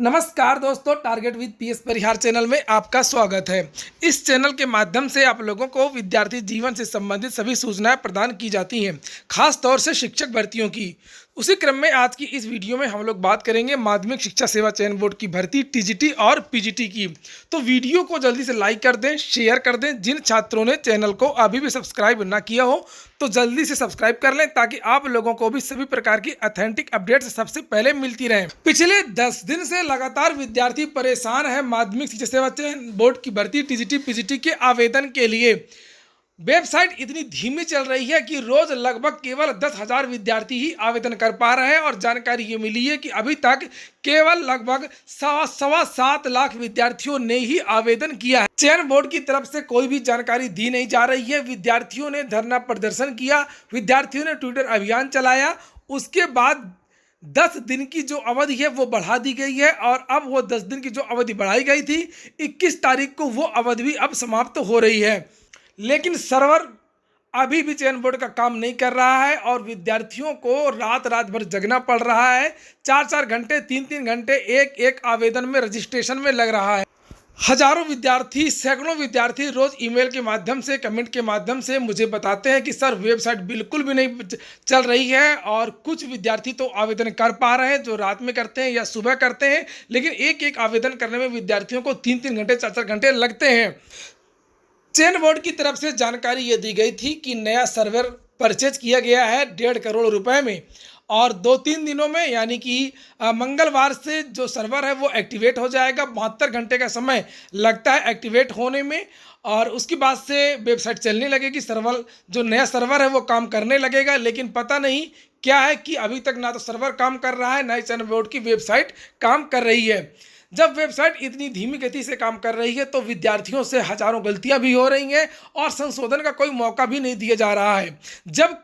नमस्कार दोस्तों, target with PS Parihar channel में आपका स्वागत है। इस चैनल के माध्यम से आप लोगों को विद्यार्थी जीवन से संबंधित सभी सूचनाएं प्रदान की जाती हैं, खास तौर से शिक्षक भर्तियों की। उसी क्रम में आज की इस वीडियो में हम लोग बात करेंगे माध्यमिक शिक्षा सेवा चयन बोर्ड की भर्ती टीजीटी और पीजीटी की। तो वीडियो को जल्दी से लाइक कर दें, शेयर कर दें। जिन छात्रों ने चैनल को अभी भी सब्सक्राइब ना किया हो तो जल्दी से सब्सक्राइब कर लें, ताकि आप लोगों को भी सभी प्रकार की ऑथेंटिक अपडेट्स सबसे पहले मिलती रहें। पिछले 10 दिन से लगातार विद्यार्थी परेशान है माध्यमिक शिक्षा सेवा चयन बोर्ड की भर्ती टीजीटी पीजीटी के आवेदन के लिए। वेबसाइट इतनी धीमी चल रही है कि रोज लगभग केवल 10,000 विद्यार्थी ही आवेदन कर पा रहे हैं, और जानकारी ये मिली है कि अभी तक केवल लगभग 7.25 लाख विद्यार्थियों ने ही आवेदन किया है। चयन बोर्ड की तरफ से कोई भी जानकारी दी नहीं जा रही है। विद्यार्थियों ने धरना प्रदर्शन किया, विद्यार्थियों ने ट्विटर अभियान चलाया। उसके बाद 10 दिन की जो अवधि है वो बढ़ा दी गई है, और अब वो 10 दिन की जो अवधि बढ़ाई गई थी 21 तारीख को वो अवधि भी अब समाप्त हो रही है। लेकिन सर्वर अभी भी चयन बोर्ड का काम नहीं कर रहा है, और विद्यार्थियों को रात रात भर जगना पड़ रहा है। 4-4 घंटे 3-3 घंटे एक आवेदन में रजिस्ट्रेशन में लग रहा है। हजारों विद्यार्थी, सैकड़ों विद्यार्थी रोज ईमेल के माध्यम से, कमेंट के माध्यम से मुझे बताते हैं कि सर वेबसाइट बिल्कुल भी नहीं चल रही है। और कुछ विद्यार्थी तो आवेदन कर पा रहे हैं जो रात में करते हैं या सुबह करते हैं, लेकिन एक आवेदन करने में विद्यार्थियों को 3-3 घंटे 4-4 घंटे लगते हैं। चयन बोर्ड की तरफ से जानकारी ये दी गई थी कि नया सर्वर परचेज किया गया है 1.5 करोड़ रुपए में, और 2-3 दिनों में यानी कि मंगलवार से जो सर्वर है वो एक्टिवेट हो जाएगा। 72 घंटे का समय लगता है एक्टिवेट होने में, और उसके बाद से वेबसाइट चलने लगेगी। सर्वर जो नया सर्वर है वो काम करने लगेगा, लेकिन पता नहीं क्या है कि अभी तक ना तो सर्वर काम कर रहा है, ना ही चयन बोर्ड की वेबसाइट काम कर रही है। जब वेबसाइट इतनी धीमी गति से काम कर रही है तो विद्यार्थियों से हजारों गलतियां भी हो रही हैं, और संशोधन का कोई मौका भी नहीं दिया जा रहा है। जब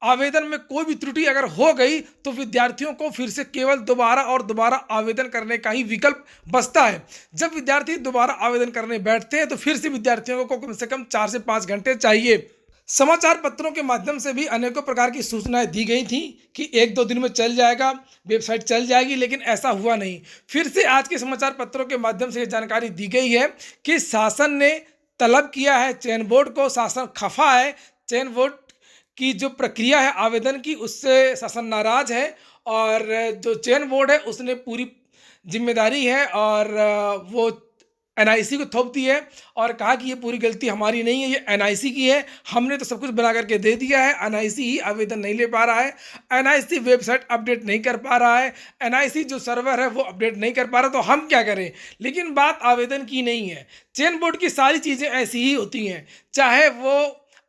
आवेदन में कोई भी त्रुटि अगर हो गई तो विद्यार्थियों को फिर से केवल दोबारा और दोबारा आवेदन करने का ही विकल्प बचता है। जब विद्यार्थी दोबारा आवेदन करने बैठते हैं तो फिर से विद्यार्थियों को कम से कम 4 से 5 घंटे चाहिए। समाचार पत्रों के माध्यम से भी अनेकों प्रकार की सूचनाएं दी गई थी कि 1-2 दिन में चल जाएगा, वेबसाइट चल जाएगी, लेकिन ऐसा हुआ नहीं। फिर से आज के समाचार पत्रों के माध्यम से ये जानकारी दी गई है कि शासन ने तलब किया है चयन बोर्ड को। शासन खफा है, चयन बोर्ड की जो प्रक्रिया है आवेदन की उससे शासन नाराज है, और जो चयन बोर्ड है उसने पूरी जिम्मेदारी है और वो एनआईसी को थोप दी है, और कहा कि ये पूरी गलती हमारी नहीं है, ये एनआईसी की है। हमने तो सब कुछ बना करके दे दिया है, एनआईसी ही आवेदन नहीं ले पा रहा है, एनआईसी वेबसाइट अपडेट नहीं कर पा रहा है, एनआईसी जो सर्वर है वो अपडेट नहीं कर पा रहा, तो हम क्या करें। लेकिन बात आवेदन की नहीं है। चयन बोर्ड की सारी चीज़ें ऐसी ही होती हैं, चाहे वो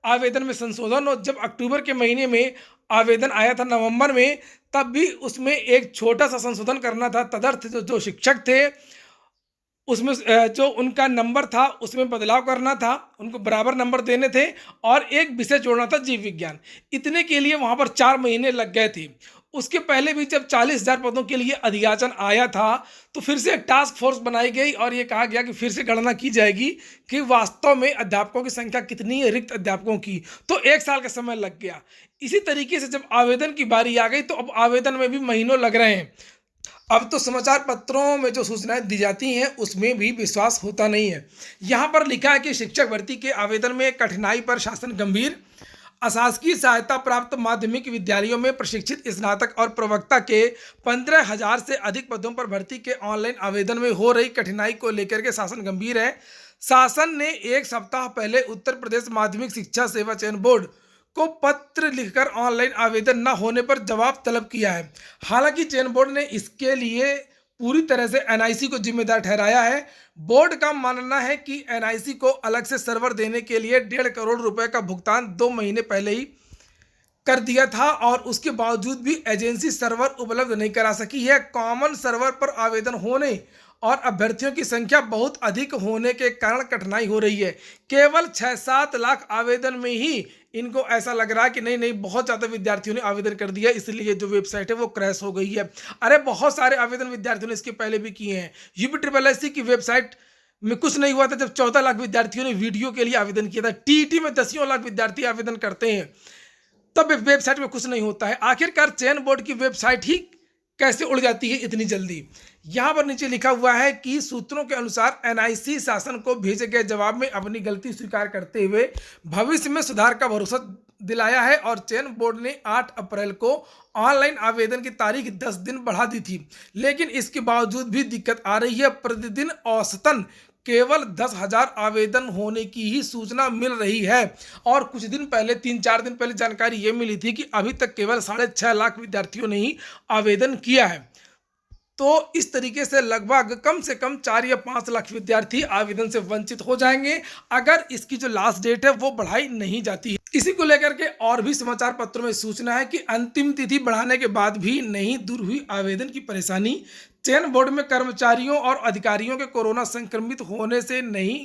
आवेदन में संशोधन हो। जब अक्टूबर के महीने में आवेदन आया था नवंबर में, तब भी उसमें एक छोटा सा संशोधन करना था। तदर्थ जो शिक्षक थे उसमें जो उनका नंबर था उसमें बदलाव करना था, उनको बराबर नंबर देने थे, और एक विषय जोड़ना था जीव विज्ञान। इतने के लिए वहाँ पर 4 महीने लग गए थे। उसके पहले भी जब 40,000 पदों के लिए अधियाचन आया था तो फिर से एक टास्क फोर्स बनाई गई, और ये कहा गया कि फिर से गणना की जाएगी कि वास्तव में अध्यापकों की संख्या कितनी है, रिक्त अध्यापकों की। तो 1 साल का समय लग गया। इसी तरीके से जब आवेदन की बारी आ गई तो अब आवेदन में भी महीनों लग रहे हैं। अब तो समाचार पत्रों में जो सूचनाएं दी जाती हैं उसमें भी विश्वास होता नहीं है। यहाँ पर लिखा है कि शिक्षक भर्ती के आवेदन में कठिनाई पर शासन गंभीर। अशासकीय सहायता प्राप्त माध्यमिक विद्यालयों में प्रशिक्षित स्नातक और प्रवक्ता के 15,000 से अधिक पदों पर भर्ती के ऑनलाइन आवेदन में हो रही कठिनाई को लेकर के शासन गंभीर है। शासन ने 1 सप्ताह पहले उत्तर प्रदेश माध्यमिक शिक्षा सेवा चयन बोर्ड को पत्र लिखकर ऑनलाइन आवेदन न होने पर जवाब तलब किया है। हालांकि चयन बोर्ड ने इसके लिए पूरी तरह से एनआईसी को जिम्मेदार ठहराया है। बोर्ड का मानना है कि एनआईसी को अलग से सर्वर देने के लिए 1.5 करोड़ रुपए का भुगतान 2 महीने पहले ही कर दिया था, और उसके बावजूद भी एजेंसी सर्वर उपलब्ध नहीं करा सकी है। कॉमन सर्वर पर आवेदन होने और अभ्यर्थियों की संख्या बहुत अधिक होने के कारण कठिनाई हो रही है। केवल 6-7 लाख आवेदन में ही इनको ऐसा लग रहा है कि नहीं बहुत ज़्यादा विद्यार्थियों ने आवेदन कर दिया, इसलिए जो वेबसाइट है वो क्रैश हो गई है। अरे बहुत सारे आवेदन विद्यार्थियों ने इसके पहले भी किए हैं। यूपीएससी की वेबसाइट में कुछ नहीं हुआ था जब 14 लाख विद्यार्थियों ने वीडियो के लिए आवेदन किया था। टीईटी में 10 लाख विद्यार्थी आवेदन करते हैं, तब वेबसाइट में कुछ नहीं होता है। आखिरकार चयन बोर्ड की वेबसाइट ही कैसे उड़ जाती है इतनी जल्दी। यहाँ पर नीचे लिखा हुआ है कि सूत्रों के अनुसार एनआईसी शासन को भेजे गए जवाब में अपनी गलती स्वीकार करते हुए भविष्य में सुधार का भरोसा दिलाया है और चयन बोर्ड ने 8 अप्रैल को ऑनलाइन आवेदन की तारीख 10 दिन बढ़ा दी थी, लेकिन इसके बावजूद भी दिक्कत आ रही है। प्रतिदिन औसतन केवल 10,000 आवेदन होने की ही सूचना मिल रही है और कुछ दिन पहले 3-4 दिन पहले जानकारी ये मिली थी कि अभी तक केवल 6.5 लाख विद्यार्थियों ने ही आवेदन किया है। तो इस तरीके से लगभग कम से कम 4 या 5 लाख विद्यार्थी आवेदन से वंचित हो जाएंगे अगर इसकी जो लास्ट डेट है वो बढ़ाई नहीं जाती है। इसी को लेकर के और भी समाचार पत्रों में सूचना है कि अंतिम तिथि बढ़ाने के बाद भी नहीं दूर हुई आवेदन की परेशानी। चयन बोर्ड में कर्मचारियों और अधिकारियों के कोरोना संक्रमित होने से नहीं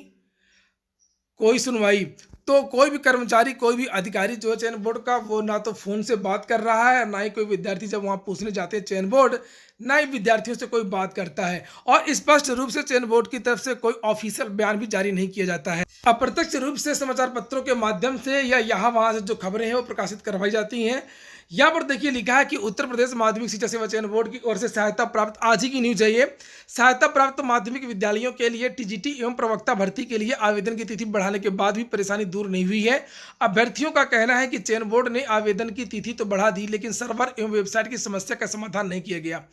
कोई सुनवाई। तो कोई भी कर्मचारी, कोई भी अधिकारी जो है चयन बोर्ड का, वो ना तो फ़ोन से बात कर रहा है, ना ही कोई विद्यार्थी जब वहाँ पूछने जाते हैं चयन बोर्ड, ना ही विद्यार्थियों से कोई बात करता है और स्पष्ट रूप से चयन बोर्ड की तरफ से कोई ऑफिशियल बयान भी जारी नहीं किया जाता है। अप्रत्यक्ष रूप से समाचार पत्रों के माध्यम से या यहाँ वहाँ से जो खबरें हैं वो प्रकाशित करवाई जाती हैं। यहाँ पर देखिए लिखा है कि उत्तर प्रदेश माध्यमिक शिक्षा सेवा चयन बोर्ड की ओर से सहायता प्राप्त, आज ही की न्यूज है ये, सहायता प्राप्त माध्यमिक विद्यालयों के लिए टीजीटी एवं प्रवक्ता भर्ती के लिए आवेदन की तिथि बढ़ाने के बाद भी परेशानी दूर नहीं हुई है। अभ्यर्थियों का कहना है कि चयन बोर्ड ने आवेदन की तिथि तो बढ़ा दी, लेकिन सर्वर एवं वेबसाइट की समस्या का समाधान नहीं किया गया।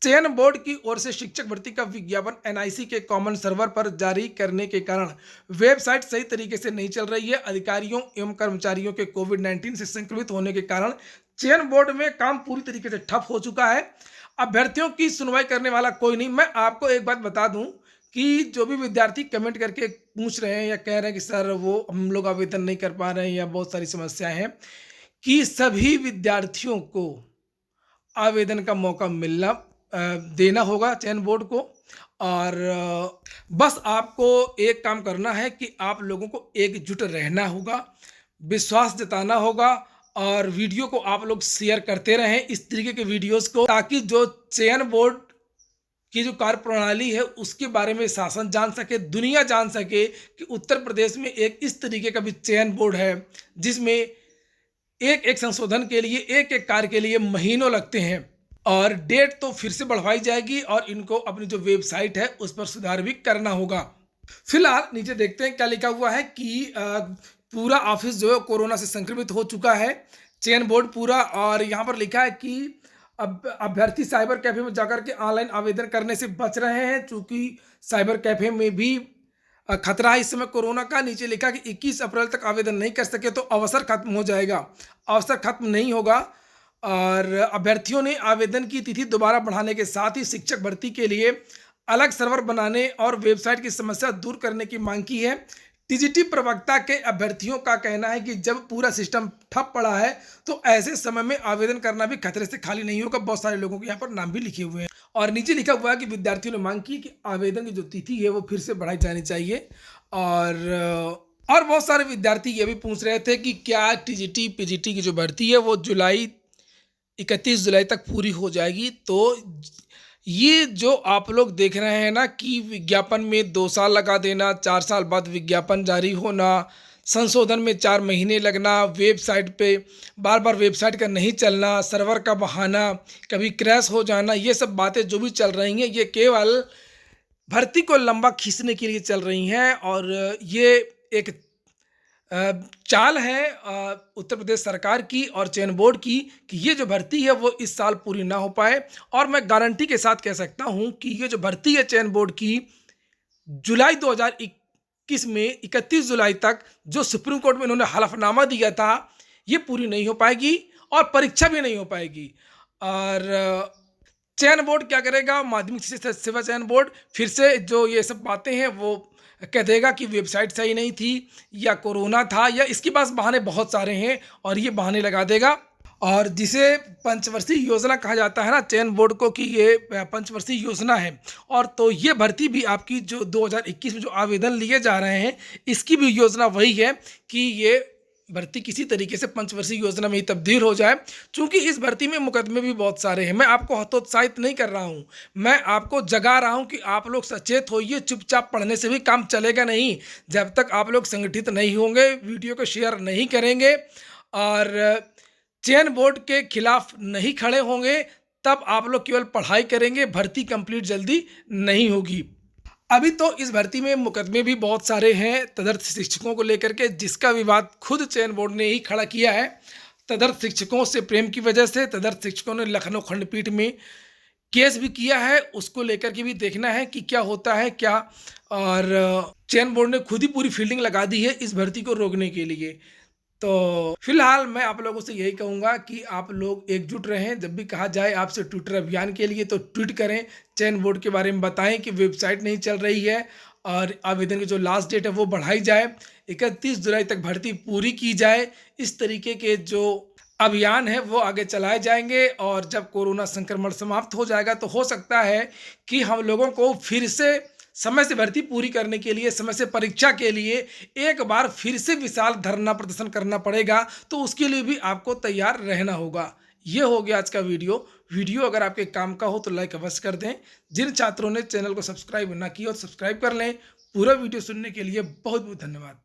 चयन बोर्ड की ओर से शिक्षक भर्ती का विज्ञापन एनआईसी के कॉमन सर्वर पर जारी करने के कारण वेबसाइट सही तरीके से नहीं चल रही है। अधिकारियों एवं कर्मचारियों के कोविड-19 से संक्रमित होने के कारण चयन बोर्ड में काम पूरी तरीके से ठप हो चुका है। अभ्यर्थियों की सुनवाई करने वाला कोई नहीं। मैं आपको एक बात बता दूं कि जो भी विद्यार्थी कमेंट करके पूछ रहे हैं या कह रहे हैं कि सर वो हम लोग आवेदन नहीं कर पा रहे हैं या बहुत सारी समस्याएं हैं, कि सभी विद्यार्थियों को आवेदन का मौका देना होगा चयन बोर्ड को। और बस आपको एक काम करना है कि आप लोगों को एकजुट रहना होगा, विश्वास जताना होगा और वीडियो को आप लोग शेयर करते रहें, इस तरीके के वीडियोस को, ताकि जो चयन बोर्ड की जो कार्यप्रणाली है उसके बारे में शासन जान सके, दुनिया जान सके कि उत्तर प्रदेश में एक इस तरीके का भी चयन बोर्ड है जिसमें एक एक संशोधन के लिए, एक एक कार्य के लिए महीनों लगते हैं। और डेट तो फिर से बढ़वाई जाएगी और इनको अपनी जो वेबसाइट है उस पर सुधार भी करना होगा। फिलहाल नीचे देखते हैं क्या लिखा हुआ है कि पूरा ऑफिस जो है कोरोना से संक्रमित हो चुका है, चयन बोर्ड पूरा। और यहाँ पर लिखा है कि अब अभ्यर्थी साइबर कैफे में जाकर के ऑनलाइन आवेदन करने से बच रहे हैं, चूँकि साइबर कैफे में भी खतरा है इस समय कोरोना का। नीचे लिखा कि 21 अप्रैल तक आवेदन नहीं कर सके तो अवसर खत्म हो जाएगा। अवसर खत्म नहीं होगा और अभ्यर्थियों ने आवेदन की तिथि दोबारा बढ़ाने के साथ ही शिक्षक भर्ती के लिए अलग सर्वर बनाने और वेबसाइट की समस्या दूर करने की मांग की है। टीजीटी प्रवक्ता के अभ्यर्थियों का कहना है कि जब पूरा सिस्टम ठप पड़ा है तो ऐसे समय में आवेदन करना भी खतरे से खाली नहीं होगा। बहुत सारे लोगों के यहाँ पर नाम भी लिखे हुए हैं और नीचे लिखा हुआ है कि विद्यार्थियों ने मांग की कि आवेदन की जो तिथि है वो फिर से बढ़ाई जानी चाहिए। और बहुत सारे विद्यार्थी ये भी पूछ रहे थे कि क्या टीजीटी पीजीटी की जो भर्ती है वो 31 जुलाई तक पूरी हो जाएगी। तो ये जो आप लोग देख रहे हैं ना कि विज्ञापन में 2 साल लगा देना, 4 साल बाद विज्ञापन जारी होना, संशोधन में 4 महीने लगना, वेबसाइट पे बार बार वेबसाइट का नहीं चलना, सर्वर का बहाना, कभी क्रैश हो जाना, ये सब बातें जो भी चल रही हैं ये केवल भर्ती को लंबा खींचने के लिए चल रही हैं। और ये एक चाल है उत्तर प्रदेश सरकार की और चयन बोर्ड की कि ये जो भर्ती है वो इस साल पूरी ना हो पाए। और मैं गारंटी के साथ कह सकता हूँ कि ये जो भर्ती है चयन बोर्ड की जुलाई 2021 में 31 जुलाई तक जो सुप्रीम कोर्ट में इन्होंने हलफनामा दिया था ये पूरी नहीं हो पाएगी और परीक्षा भी नहीं हो पाएगी। और चयन बोर्ड क्या करेगा, माध्यमिक शिक्षा सेवा चयन बोर्ड फिर से जो ये सब बातें हैं वो कह देगा कि वेबसाइट सही नहीं थी या कोरोना था या इसके पास बहाने बहुत सारे हैं और ये बहाने लगा देगा। और जिसे पंचवर्षीय योजना कहा जाता है ना चयन बोर्ड को कि ये पंचवर्षीय योजना है। और तो ये भर्ती भी आपकी जो 2021 में जो आवेदन लिए जा रहे हैं इसकी भी योजना वही है कि ये भर्ती किसी तरीके से पंचवर्षीय योजना में ही तब्दील हो जाए। चूंकि इस भर्ती में मुकदमे भी बहुत सारे हैं। मैं आपको हतोत्साहित नहीं कर रहा हूँ, मैं आपको जगा रहा हूँ कि आप लोग सचेत होइए। चुपचाप पढ़ने से भी काम चलेगा नहीं। जब तक आप लोग संगठित नहीं होंगे, वीडियो को शेयर नहीं करेंगे और चयन बोर्ड के खिलाफ नहीं खड़े होंगे तब आप लोग केवल पढ़ाई करेंगे, भर्ती कंप्लीट जल्दी नहीं होगी। अभी तो इस भर्ती में मुकदमे भी बहुत सारे हैं तदर्थ शिक्षकों को लेकर के, जिसका विवाद खुद चयन बोर्ड ने ही खड़ा किया है। तदर्थ शिक्षकों से प्रेम की वजह से तदर्थ शिक्षकों ने लखनऊ खंडपीठ में केस भी किया है, उसको लेकर के भी देखना है कि क्या होता है क्या। और चयन बोर्ड ने खुद ही पूरी फील्डिंग लगा दी है इस भर्ती को रोकने के लिए। तो फिलहाल मैं आप लोगों से यही कहूँगा कि आप लोग एकजुट रहें। जब भी कहा जाए आपसे ट्विटर अभियान के लिए तो ट्वीट करें, चयन बोर्ड के बारे में बताएं कि वेबसाइट नहीं चल रही है और आवेदन की जो लास्ट डेट है वो बढ़ाई जाए, 31 जुलाई तक भर्ती पूरी की जाए। इस तरीके के जो अभियान है वो आगे चलाए जाएंगे और जब कोरोना संक्रमण समाप्त हो जाएगा तो हो सकता है कि हम लोगों को फिर से समय से भर्ती पूरी करने के लिए, समय से परीक्षा के लिए एक बार फिर से विशाल धरना प्रदर्शन करना पड़ेगा। तो उसके लिए भी आपको तैयार रहना होगा। ये हो गया आज का वीडियो अगर आपके काम का हो तो लाइक अवश्य कर दें। जिन छात्रों ने चैनल को सब्सक्राइब ना किया तो सब्सक्राइब कर लें। पूरा वीडियो सुनने के लिए बहुत बहुत धन्यवाद।